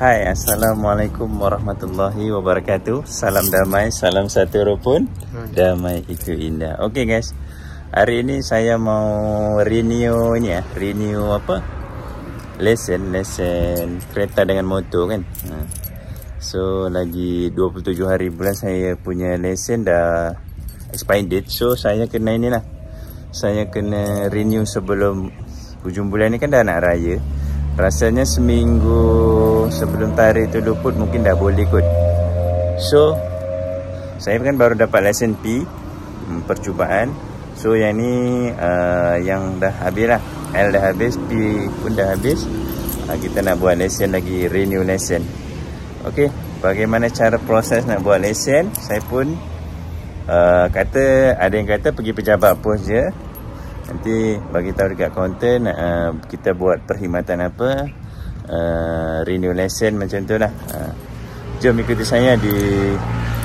Hai, Assalamualaikum warahmatullahi wabarakatuh. Salam damai, salam satu rukun, damai itu indah. Okey guys, hari ini saya mau renew ini ya, renew apa? Lesen kereta dengan motor kan. So lagi 27 hari bulan saya punya lesen dah expired date. So saya kena inilah, saya kena renew sebelum hujung bulan ni kan dah nak raya. Rasanya seminggu sebelum tarikh tu luput mungkin dah boleh kot. So saya kan baru dapat lesen P, percubaan. So yang ni yang dah habis lah, L dah habis, P pun dah habis. Kita nak buat lesen lagi, renew lesen. Okey, bagaimana cara proses nak buat lesen? Saya pun kata, ada yang kata pergi pejabat pos je, nanti bagi tahu dekat kaunter kita buat perkhidmatan apa, renew lesen macam tu lah. Jom ikuti saya di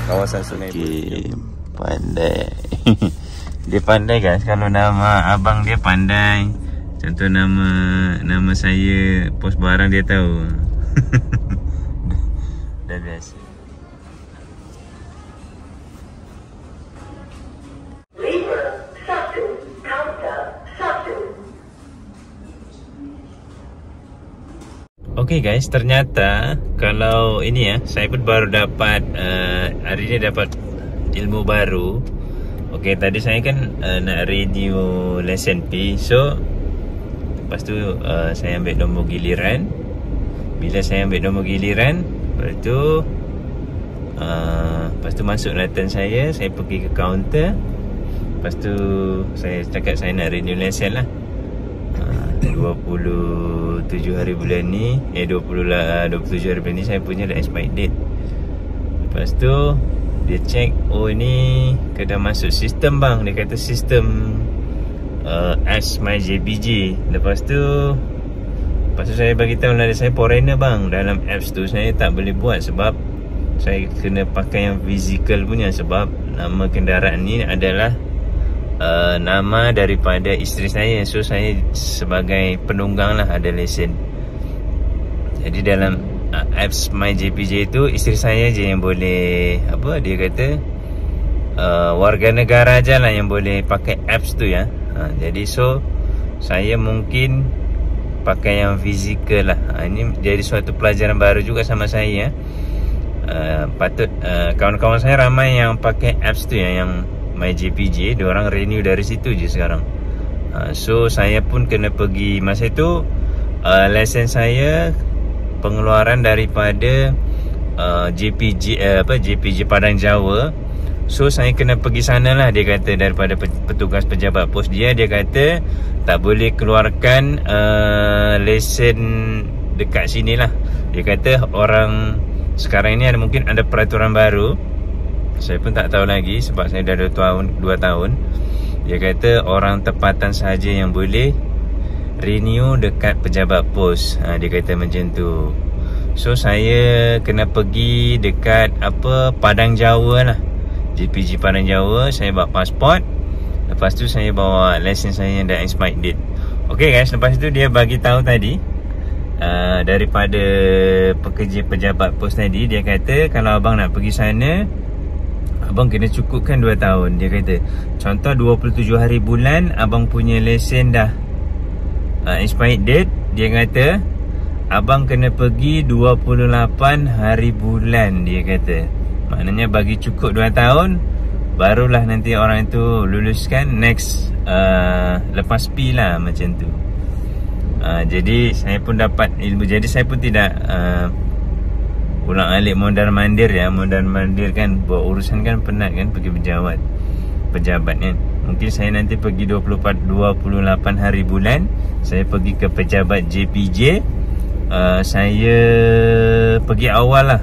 kawasan Sungai Buloh. Pandai. Dia pandai guys, kalau nama abang dia pandai. Contoh nama saya, pos barang dia tahu. Dah biasa. Okey guys, ternyata kalau ini ya, saya pun baru dapat hari ini dapat ilmu baru. Okey, tadi saya kan nak renew lesen P. So lepas tu saya ambil nombor giliran. Bila saya ambil nombor giliran, lepas tu masuklah turn saya pergi ke kaunter. Lepas tu saya cakap saya nak renew lesen lah. 27 hari bulan ni, 27 hari bulan ni saya punya dah expired date. Lepas tu dia check, oh ini kena masuk sistem bang. Dia kata sistem Ask My JPJ. Lepas tu saya bagi tahu lah, saya foreigner bang. Dalam apps tu saya tak boleh buat sebab saya kena pakai yang physical punya. Sebab nama kenderaan ni adalah nama daripada isteri saya. So saya sebagai penunggang lah, ada lesen. Jadi dalam apps My JPJ tu isteri saya je yang boleh, apa dia kata, warga negara je lah yang boleh pakai apps tu ya. Jadi so saya mungkin pakai yang fizikal lah. Ini jadi suatu pelajaran baru juga sama saya ya. Patut kawan-kawan saya ramai yang pakai apps tu ya, yang My JPJ, diorang renew dari situ je sekarang. So saya pun kena pergi, masa itu lesen saya pengeluaran daripada JPJ Padang Jawa. So saya kena pergi sana lah. Dia kata daripada petugas pejabat pos dia kata tak boleh keluarkan lesen dekat sini lah. Dia kata orang sekarang ini mungkin ada peraturan baru. Saya pun tak tahu lagi sebab saya dah 2 tahun. Dia kata orang tempatan saja yang boleh renew dekat pejabat pos. Dia kata macam tu. So saya kena pergi dekat Padang Jawa lah, JPJ Padang Jawa. Saya bawa pasport. Lepas tu saya bawa lesen saya yang dah expired date. Okay guys, lepas tu dia bagi tahu tadi, daripada pekerja pejabat pos tadi, dia kata kalau abang nak pergi sana, abang kena cukupkan 2 tahun. Dia kata contoh 27 hari bulan abang punya lesen dah expired date. Dia kata abang kena pergi 28 hari bulan. Dia kata maknanya bagi cukup 2 tahun, barulah nanti orang itu luluskan next lepas P lah, macam tu. Jadi saya pun dapat ilmu. Jadi saya pun tidak ulang alik mondar-mandir ya. Mondar-mandir kan buat urusan kan penat kan, pergi pejabat kan. Mungkin saya nanti pergi 28 hari bulan, saya pergi ke pejabat JPJ. Saya pergi awal lah,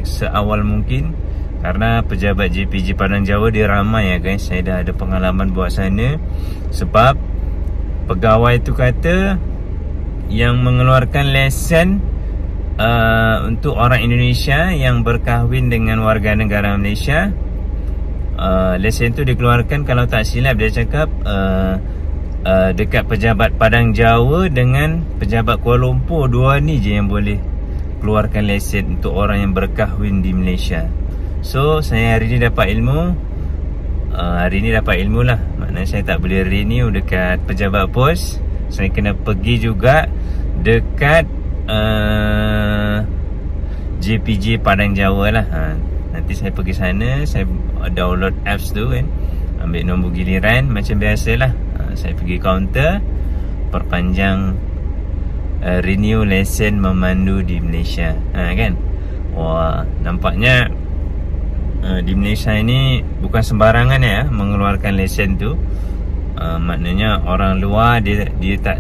seawal mungkin. Karena pejabat JPJ Padang Jawa dia ramai ya guys. Saya dah ada pengalaman buat sana. Sebab pegawai tu kata yang mengeluarkan lesen untuk orang Indonesia yang berkahwin dengan warga negara Malaysia, lesen tu dikeluarkan kalau tak silap dia cakap dekat pejabat Padang Jawa dengan pejabat Kuala Lumpur. Dua ni je yang boleh keluarkan lesen untuk orang yang berkahwin di Malaysia. So saya hari ni dapat ilmu. Hari ni dapat ilmu lah. Maknanya saya tak boleh renew dekat pejabat pos. Saya kena pergi juga dekat JPJ Padang Jawa lah. Nanti saya pergi sana, saya download apps tu kan, ambil nombor giliran macam biasalah. Saya pergi kaunter, perpanjang renew lesen memandu di Malaysia. Kan? Wah, nampaknya di Malaysia ini bukan sembarangan ya mengeluarkan lesen tu. Maknanya orang luar dia tak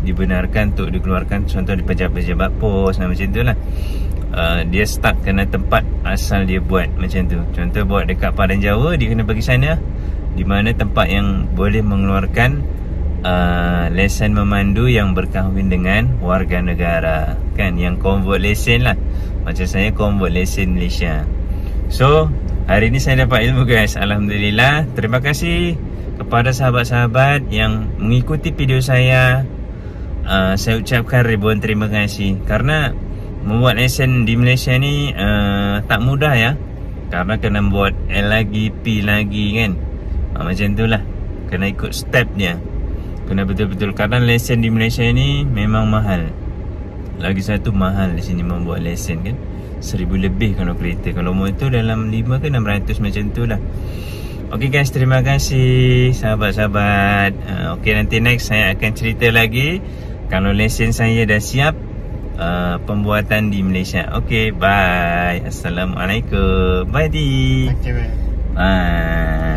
dibenarkan untuk dikeluarkan. Contoh di pejabat-pejabat pos macam tu lah. Dia start kena tempat asal dia buat macam tu. Contoh buat dekat Padang Jawa, dia kena pergi sana di mana tempat yang boleh mengeluarkan lesen memandu yang berkahwin dengan warga negara, kan, yang convert lesen lah. Macam saya convert lesen Malaysia. So hari ni saya dapat ilmu guys, alhamdulillah. Terima kasih kepada sahabat-sahabat yang mengikuti video saya. Saya ucapkan ribuan terima kasih. Karena membuat lesen di Malaysia ni tak mudah ya. Karena kena buat L lagi, P lagi kan. Macam tu lah. Kena ikut step dia. Kena betul-betul. Karena lesen di Malaysia ni memang mahal. Lagi satu mahal di sini membuat lesen kan. 1000 lebih kalau kereta. Kalau motor dalam 5 ke 600 macam tu lah. Ok guys, terima kasih sahabat-sahabat. Ok, nanti next saya akan cerita lagi kalau lesen saya dah siap pembuatan di Malaysia. Ok, bye. Assalamualaikum. Bye di. Okay, bye.